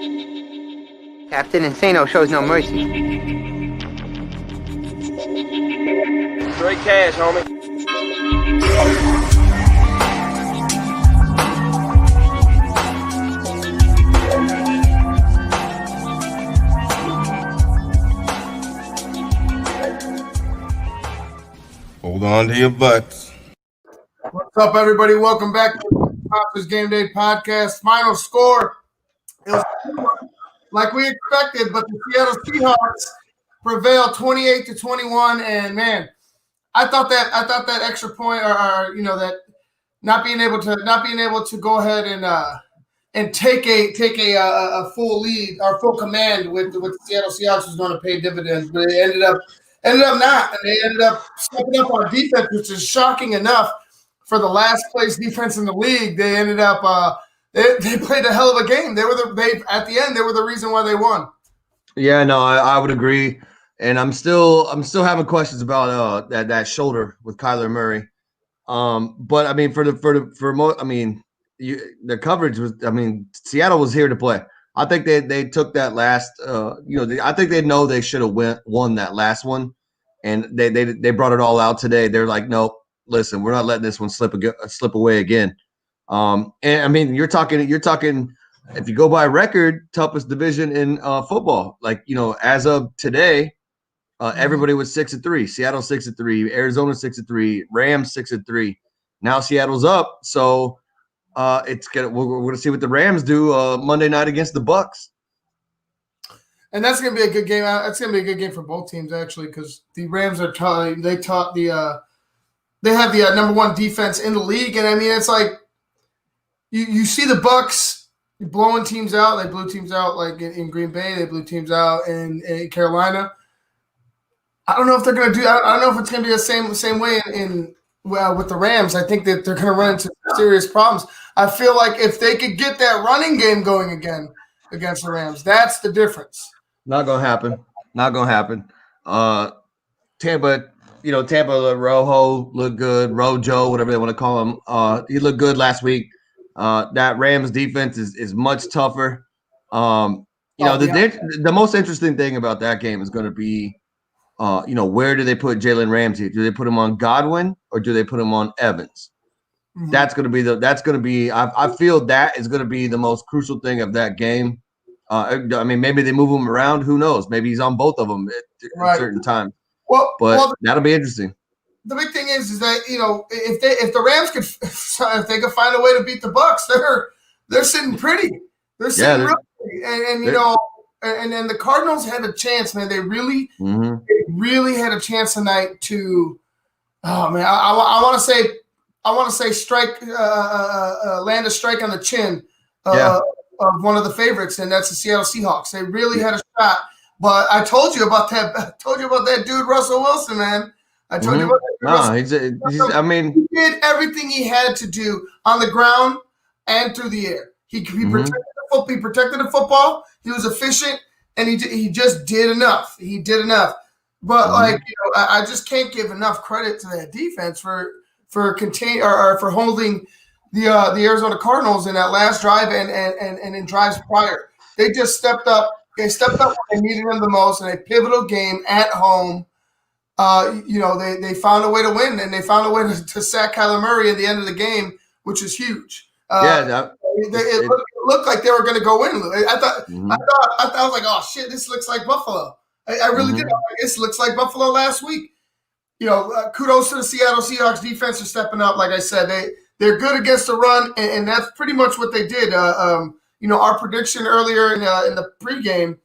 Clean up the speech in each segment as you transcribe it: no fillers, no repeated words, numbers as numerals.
Captain Insano shows no mercy. Straight cash, homie. Hold on to your butts. What's up, everybody? Welcome back to the Seahawks Game Day Podcast. Final score, it was like we expected, but the Seattle Seahawks prevailed 28-21. And man, I thought that extra point, or that not being able to go ahead and take a full lead or full command with the Seattle Seahawks was going to pay dividends, but it ended up not, and they ended up stepping up on defense, which is shocking enough for the last place defense in the league. They ended up they played a hell of a game. They at the end they were the reason why they won. Yeah, no, I would agree, and I'm still having questions about that shoulder with Kyler Murray. But I mean, the coverage was. I mean, Seattle was here to play. I think they took that last. I think they know they should have won that last one, and they brought it all out today. They're like, nope, listen, we're not letting this one slip away again. And I mean, you're talking. If you go by record, toughest division in football. Like, as of today, everybody was 6-3. Seattle 6-3, Arizona 6-3, Rams 6-3. Now Seattle's up, so we're gonna see what the Rams do Monday night against the Bucks. And that's gonna be a good game. That's gonna be a good game for both teams, actually, because the Rams are they have the number one defense in the league, and I mean, it's like you see the Bucks blowing teams out. They blew teams out like in Green Bay. They blew teams out in Carolina. I don't know if they're gonna do. I don't know if it's gonna be the same way with the Rams. I think that they're gonna run into serious problems. I feel like if they could get that running game going again against the Rams, that's the difference. Not gonna happen. Tampa, Rojo looked good. Rojo, whatever they want to call him, he looked good last week. That Rams defense is much tougher. The most interesting thing about that game is going to be, where do they put Jalen Ramsey? Do they put him on Godwin or do they put him on Evans? Mm-hmm. That's going to be. I feel that is going to be the most crucial thing of that game. I mean, maybe they move him around. Who knows? Maybe he's on both of them at certain times. But that'll be interesting. The big thing is that if the Rams if they could find a way to beat the Bucks, they're sitting pretty. They're sitting real pretty. And then the Cardinals had a chance, man. They really had a chance tonight to. Oh man, I want to say strike, land a strike on the chin of one of the favorites, and that's the Seattle Seahawks. They really had a shot, but I told you about that dude Russell Wilson, man. I told you about that. He did everything he had to do on the ground and through the air. He protected the football. He was efficient, and he just did enough. He did enough. But I just can't give enough credit to that defense for holding the Arizona Cardinals in that last drive and in drives prior. They just stepped up. They stepped up when they needed them the most in a pivotal game at home. They found a way to win, and they found a way to sack Kyler Murray at the end of the game, which is huge. It looked like they were going to go in. I thought I was like, oh shit, this looks like Buffalo. I really did. This looks like Buffalo last week. Kudos to the Seattle Seahawks defense for stepping up. Like I said, they're good against the run, and that's pretty much what they did. Our prediction earlier in the pregame,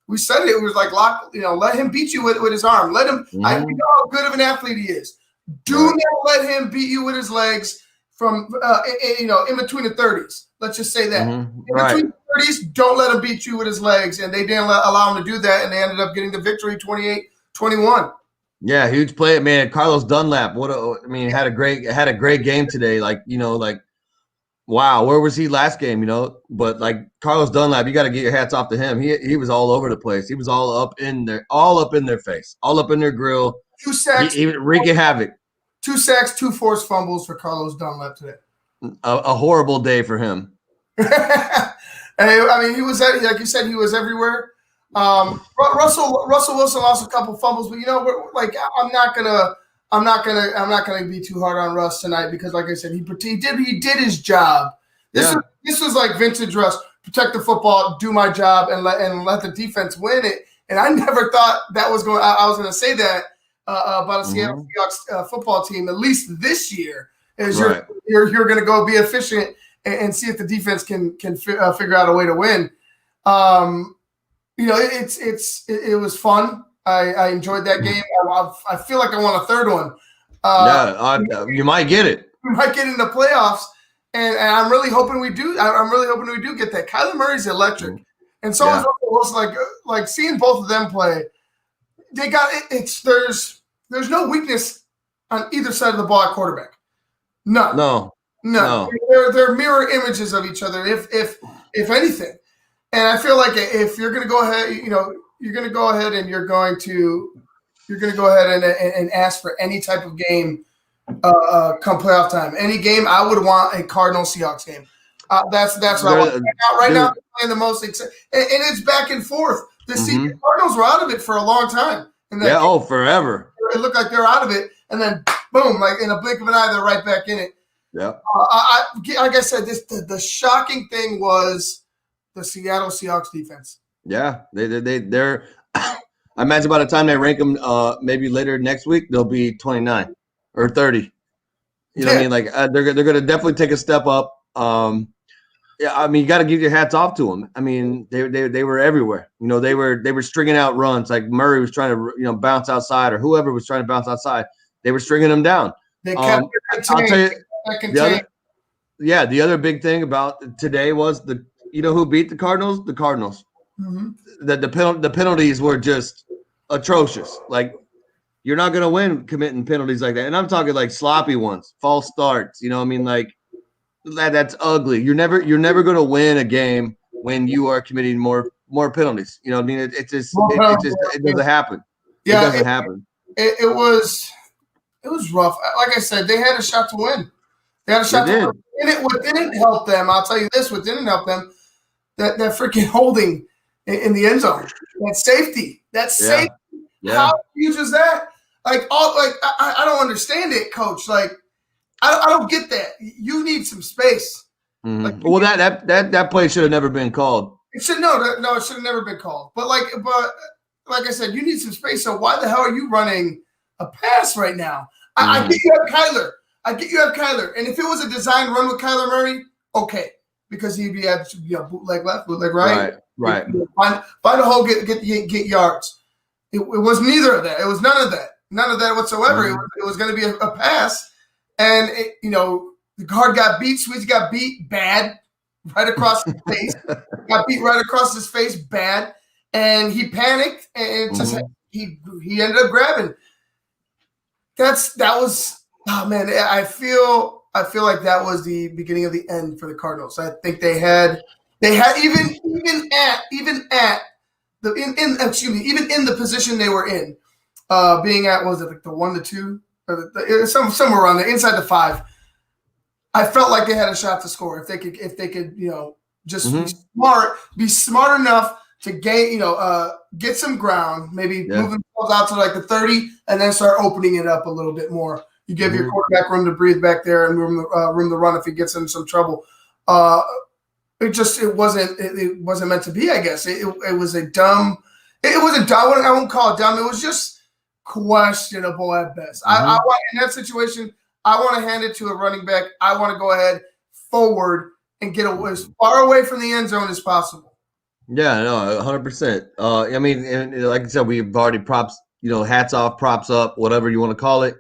we said it was like let him beat you with his arm. Let him. I know how good of an athlete he is. Do not let him beat you with his legs from in between the 30s. Let's just say that. In between the 30s, don't let him beat you with his legs, and they didn't allow him to do that, and they ended up getting the victory 28-21. Yeah, huge play, man. Carlos Dunlap, had a great game today. Wow, where was he last game? But like Carlos Dunlap, you got to get your hats off to him. He was all over the place. He was all up in their face, all up in their grill. 2 sacks, wreaking havoc. 2 sacks, 2 forced fumbles for Carlos Dunlap today. A horrible day for him. And I mean, he was like you said, he was everywhere. Russell Wilson lost a couple fumbles, but I'm not gonna be too hard on Russ tonight because, like I said, he did his job. This was like vintage Russ. Protect the football, do my job, and let the defense win it. And I never thought that was going. I was going to say that about a Seattle Seahawks football team, at least this year, is you're going to go be efficient and see if the defense can figure out a way to win. It was fun. I enjoyed that game. I feel like I want a third one. You might get it. We might get in the playoffs. And I'm really hoping we do. I'm really hoping we do get that. Kyler Murray's electric, and so is Russell. Like seeing both of them play. They got it. There's no weakness on either side of the ball at quarterback. None. No. They're mirror images of each other, if anything. And I feel like if you're going to go ahead, you're going to go ahead and you're going to go ahead and ask for any type of game. Come playoff time, any game, I would want a Cardinals Seahawks game. That's what I want. Right now, they're playing the most exciting, and it's back and forth. The Cardinals were out of it for a long time. And forever. It looked like they're out of it, and then boom, like in a blink of an eye, they're right back in it. Yeah. Like I said, the shocking thing was the Seattle Seahawks defense. Yeah, they're. I imagine by the time they rank them, maybe later next week, they'll be 29. Or 30, what I mean? Like they're going to definitely take a step up. I mean, you got to give your hats off to them. I mean, they were everywhere. They were stringing out runs. Like Murray was trying to bounce outside, or whoever was trying to bounce outside. They were stringing them down. They kept I'll tell you, the other big thing about today was who beat the Cardinals? The Cardinals. Mm-hmm. The penalties were just atrocious. Like. You're not going to win committing penalties like that. And I'm talking like sloppy ones, false starts. Like that's ugly. You're never going to win a game when you are committing more penalties. It doesn't happen. Yeah, it doesn't happen. It was rough. Like I said, they had a shot to win. They had a shot to win. What didn't help them, I'll tell you this, what didn't help them, that freaking holding in the end zone. That safety. Safety. Yeah. How huge is that? I don't understand it, Coach. Like, I don't get that. You need some space. Mm-hmm. Like, that play should have never been called. It should it should have never been called. But like I said, you need some space. So why the hell are you running a pass right now? I get you have Kyler. And if it was a design run with Kyler Murray, okay, because he'd be at bootleg left, bootleg right. Right. Find a hole, get yards. It was neither of that. It was none of that. None of that whatsoever. Mm-hmm. It was going to be a pass, and the guard got beat. Sweets got beat bad, right across his face. Got beat right across his face bad, and he panicked and just he ended up grabbing. That was man. I feel like that was the beginning of the end for the Cardinals. I think they had even in the position they were in. Being at, was it like the 1-2 or somewhere around there, inside the 5? I felt like they had a shot to score if they could, just be smart enough to gain, get some ground, maybe move themselves out to like the 30, and then start opening it up a little bit more. You give your quarterback room to breathe back there and room to run if he gets in some trouble. It wasn't meant to be. I guess it was a dumb. It wasn't dumb. I won't call it dumb. It was just questionable at best. I want in that situation. I want to hand it to a running back. I want to go ahead forward and get as far away from the end zone as possible. Yeah, no, 100%. I mean, and like I said, we've already hats off, props up, whatever you want to call it,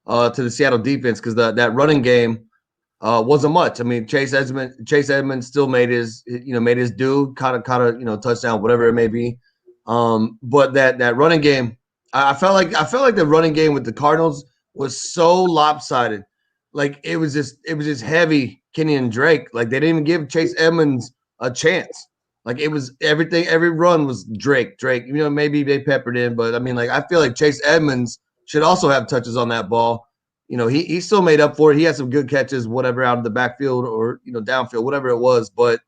to the Seattle defense because that running game wasn't much. I mean, Chase Edmonds still made his due, caught a touchdown, whatever it may be. But that running game, I felt like the running game with the Cardinals was so lopsided. Like it was just heavy Kenyon Drake. Like they didn't even give Chase Edmonds a chance. Like it was every run was Drake. Maybe they peppered in, but I mean, like I feel like Chase Edmonds should also have touches on that ball. He still made up for it. He had some good catches, whatever, out of the backfield or downfield, whatever it was. But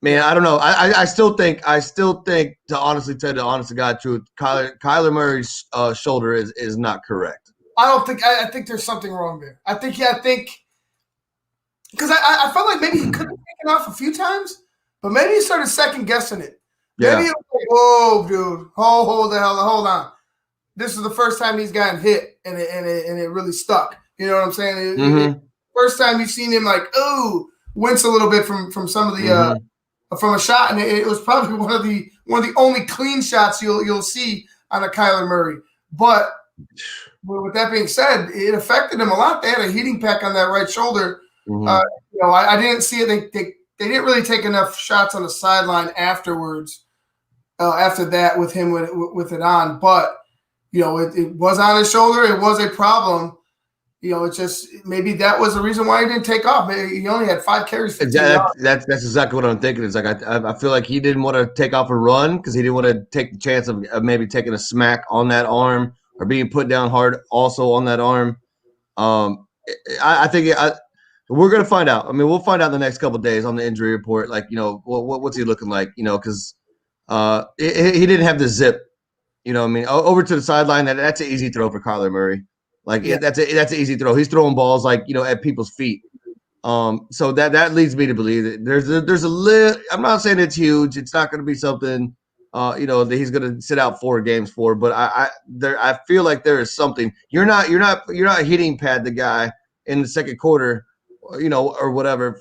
Man, I don't know. I still think to honestly tell you the honest to God truth, Kyler Murray's shoulder is not correct. I don't think I think there's something wrong there. I think because I felt like maybe he could have taken off a few times, but maybe he started second guessing it. Maybe it was like, whoa, dude, hold on. This is the first time he's gotten hit, and it really stuck. You know what I'm saying? First time you've seen him like, wince a little bit from some of the from a shot, and it was probably one of the only clean shots you'll see on a Kyler Murray. But with that being said, it affected him a lot. They had a heating pack on that right shoulder. I didn't see it. They didn't really take enough shots on the sideline afterwards. After that, with him with it on, but it was on his shoulder. It was a problem. It's just maybe that was the reason why he didn't take off. Maybe he only had 5 carries. That's exactly what I'm thinking. It's like I feel like he didn't want to take off and run because he didn't want to take the chance of maybe taking a smack on that arm or being put down hard also on that arm. I think we're gonna find out. I mean, we'll find out in the next couple of days on the injury report. Like, what's he looking like? Because he didn't have the zip. I mean, over to the sideline. That's an easy throw for Kyler Murray. Like that's an easy throw. He's throwing balls like at people's feet. So that leads me to believe that there's a little. I'm not saying it's huge. It's not going to be something that he's going to sit out 4 games for. But I feel like there is something. You're not hitting pad the guy in the second quarter, or whatever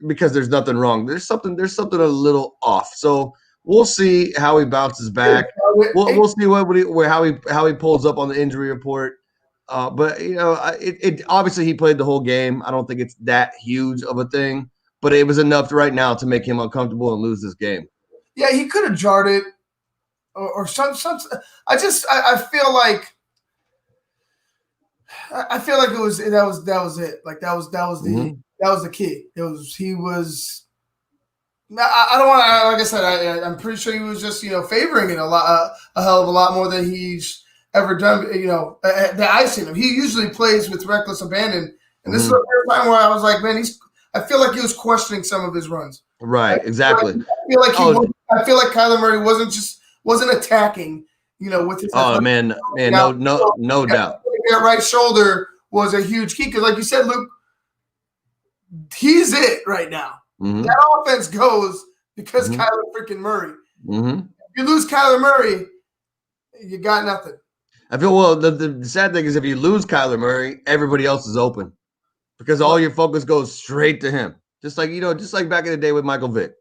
because there's nothing wrong. There's something a little off. So we'll see how he bounces back. We'll see how he pulls up on the injury report. But it obviously he played the whole game. I don't think it's that huge of a thing, but it was enough right now to make him uncomfortable and lose this game. Yeah, he could have jarred it, or some. I feel like it was that was it. Like that was the key. He was. I don't want to. Like I said, I'm pretty sure he was just favoring it a hell of a lot more than he's ever done, that I've seen him. He usually plays with reckless abandon. And this is the first time where I was like, man, I feel like he was questioning some of his runs. Right, exactly. I feel like Kyler Murray wasn't attacking, with his man, no doubt. That right shoulder was a huge key because, like you said, Luke, he's it right now. That offense goes because Kyler freaking Murray. If you lose Kyler Murray, you got nothing. I feel the sad thing is if you lose Kyler Murray, everybody else is open because all your focus goes straight to him. Just like back in the day with Michael Vick.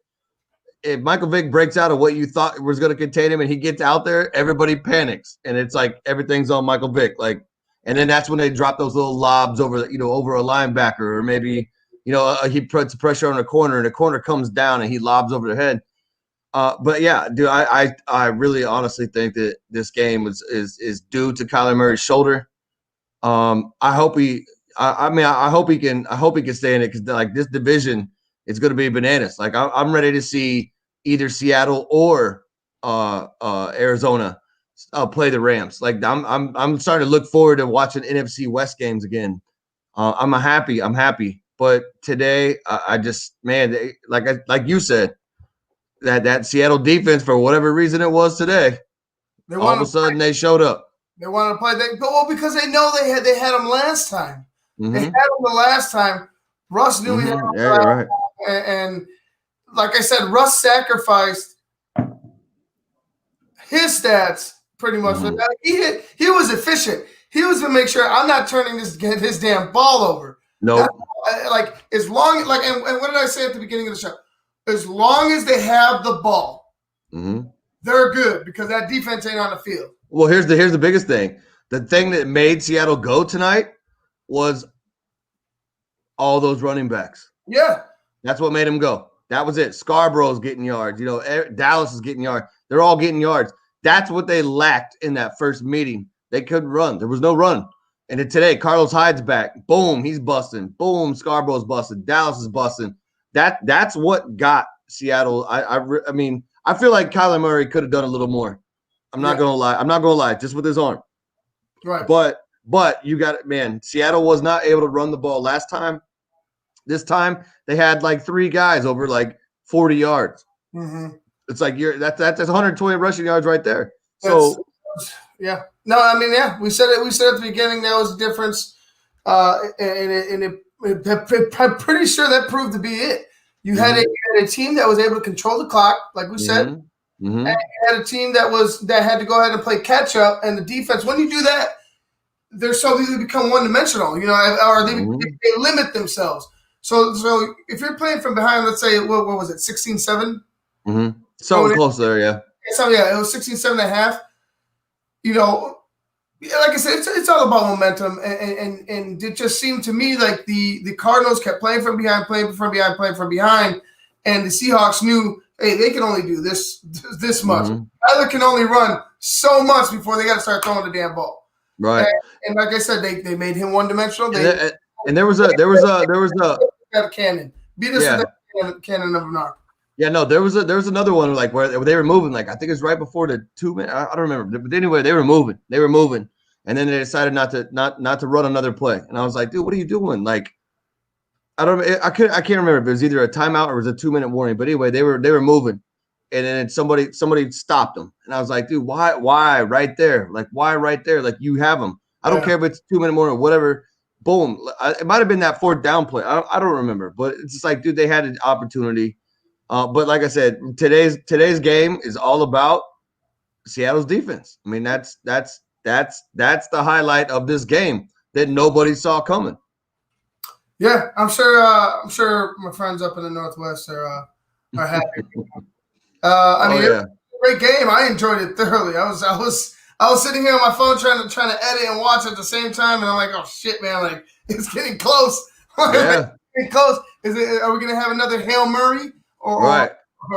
If Michael Vick breaks out of what you thought was going to contain him and he gets out there, everybody panics and it's like everything's on Michael Vick. And then that's when they drop those little lobs over a linebacker or maybe he puts pressure on a corner and the corner comes down and he lobs over the head. But yeah, dude, I really honestly think that this game is due to Kyler Murray's shoulder. I hope he can stay in it because like this division is going to be bananas. Like I'm ready to see either Seattle or Arizona play the Rams. Like I'm starting to look forward to watching NFC West games again. I'm happy. But today I just like you said. That Seattle defense, for whatever reason it was today, all of a sudden they showed up. They wanted to play. Because they know they had him last time. They had him the last time. Russ knew he had him last time. And like I said, Russ sacrificed his stats pretty much. He was efficient. He was going to make sure I'm not turning this damn ball over. No. As long and what did I say at the beginning of the show? As long as they have the ball, they're good because that defense ain't on the field. Well, here's the biggest thing. The thing that made Seattle go tonight was all those running backs. Yeah. That's what made them go. That was it. Scarborough's getting yards. Dallas is getting yards. They're all getting yards. That's what they lacked in that first meeting. They couldn't run. There was no run. And then today, Carlos Hyde's back. Boom, he's busting. Boom, Scarborough's busting. Dallas is busting. That's what got Seattle. I mean, I feel like Kyler Murray could have done a little more. I'm not gonna lie. Just with his arm. Right. But you got it, man. Seattle was not able to run the ball last time. This time they had like 3 guys over like 40 yards. Mm-hmm. It's like that's 120 rushing yards right there. So yeah. No, I mean, yeah, we said it. We said at the beginning that was the difference, and I'm pretty sure that proved to be it. You had a team that was able to control the clock, like we said. And you had a team that had to go ahead and play catch up, and the defense. When you do that, they're so easy to become one dimensional, or they limit themselves. So if you're playing from behind, let's say what was it, 16-7? Something close there, yeah. So yeah, it was 16-7.5. Like I said, it's all about momentum, and it just seemed to me like the Cardinals kept playing from behind, and the Seahawks knew, hey, they can only do this much. Tyler can only run so much before they got to start throwing the damn ball. Right. And like I said, they made him one dimensional. And there was a cannon. Beat us with that cannon of an arm. Yeah, no, there was another one like where they were moving, like I think it was right before the 2 minute. I don't remember, but anyway, they were moving, and then they decided not to run another play. And I was like, dude, what are you doing? Like, I can't remember if it was either a timeout or it was a 2 minute warning. But anyway, they were moving, and then somebody stopped them, and I was like, dude, why right there? Like, why right there? Like, you have them. I don't care if it's 2 minute warning or whatever. Boom. It might have been that fourth down play. I don't remember, but it's just like, dude, they had an opportunity. But like I said, today's game is all about Seattle's defense. I mean, that's the highlight of this game that nobody saw coming. Yeah, I'm sure my friends up in the Northwest are happy. It was a great game. I enjoyed it thoroughly. I was sitting here on my phone trying to edit and watch at the same time, and I'm like, oh shit, man, like it's getting close. Yeah. Getting close. Are we gonna have another Hail Murray? Or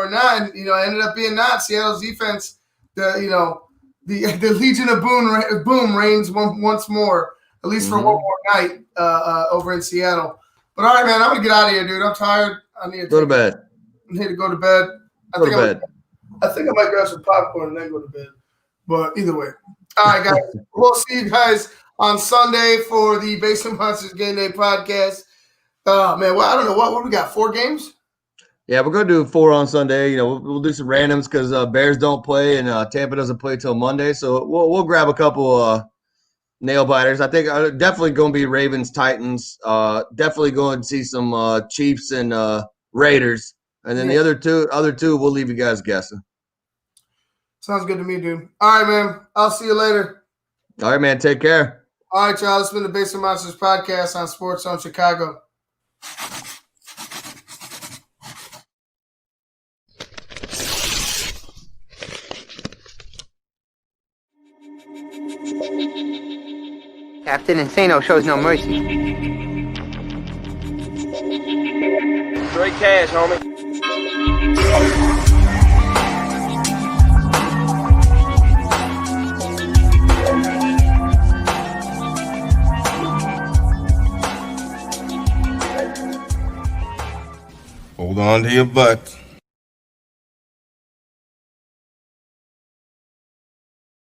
not, and it ended up being not. Seattle's defense, the Legion of Boom reigns once more, at least for one more night over in Seattle. But all right, man, I'm gonna get out of here, dude. I'm tired. I need to go to bed. I need to go to bed. I think I might grab some popcorn and then go to bed. But either way, all right, guys. We'll see you guys on Sunday for the Basement Monsters Game Day podcast. Man, well, I don't know what we got. 4 games. Yeah, we're gonna do 4 on Sunday. We'll do some randoms because Bears don't play and Tampa doesn't play till Monday. So we'll grab a couple nail biters. I think definitely going to be Ravens, Titans. Definitely going to see some Chiefs and Raiders, and then the other two we'll leave you guys guessing. Sounds good to me, dude. All right, man. I'll see you later. All right, man. Take care. All right, y'all. This has been the Basement Monsters podcast on Sports Zone Chicago. Captain Insano shows no mercy. Straight cash, homie. Hold on to your butts.